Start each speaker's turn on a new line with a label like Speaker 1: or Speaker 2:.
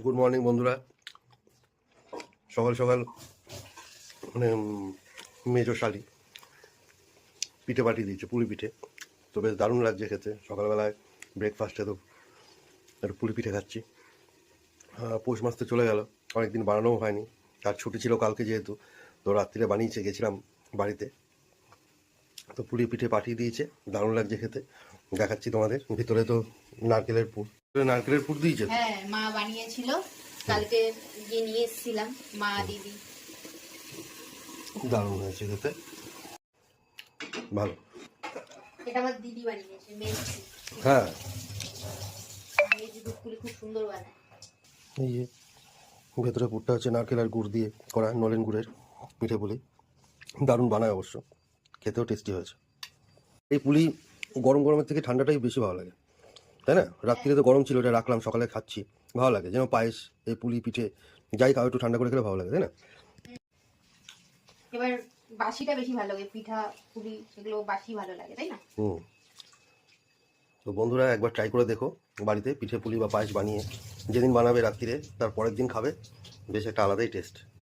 Speaker 1: Good morning বন্ধুরা। সকাল সকাল মানে মেজো শালি পিঠে পাঠিয়ে দিয়েছে, পুলি পিঠে। তো বেশ দারুণ লাগছে খেতে। সকালবেলায় ব্রেকফাস্টে তো একটু পুলি পিঠে খাচ্ছি। পৌষ মাস তো চলে গেল, অনেকদিন বানানোও হয়নি। আর ছুটি ছিল কালকে যেহেতু, তো রাত্রিরে বানিয়েছে, গেছিলাম বাড়িতে। তো পুলি পিঠে পাঠিয়ে দিয়েছে, দারুণ লাগছে খেতে। দেখাচ্ছি তোমাদের। ভিতরে তো নারকেলের পুর, নারকেলের পুর দিয়েছে।
Speaker 2: হ্যাঁ, মা বানিয়েছিল কালকে, গিয়ে নিয়ে এসেছিলাম, মা দিদি।
Speaker 1: দারুণ হয়েছে খেতে, ভালো।
Speaker 2: এটা আমার দিদি বানিয়েছে, মেয়েছি।
Speaker 1: হ্যাঁ,
Speaker 2: মেয়েছি দুধপুলি খুব সুন্দর বানায়।
Speaker 1: এই যে ভেতরে পুরটা হচ্ছে নারকেল আর গুড় দিয়ে করা, নলেন গুড়ের পিঠে পুলি। দারুণ বানায় অবশ্য, খেতেও টেস্টি হয়েছে। এই পুলি গরম গরমের থেকে ঠান্ডাটাই বেশি ভালো লাগে, তাই না? রাত্রিরে তো গরম ছিল, এটা রাখলাম, সকালে খাচ্ছি, ভালো লাগে। যেন পায়েস, এই পুলি পিঠে যাই খাও একটু ঠান্ডা করে খেলে ভালো লাগে, তাই না?
Speaker 2: এবার বাসিটা বেশি ভালো লাগে, পিঠা পুলি সেগুলো বাসি ভালো লাগে, তাই না?
Speaker 1: তো বন্ধুরা, একবার ট্রাই করে দেখো বাড়িতে পিঠে পুলি বা পায়েস বানিয়ে। যেদিন বানাবে রাত্রিরে, তার পরের দিন খাবে, বেশ একটা আলাদাই টেস্ট।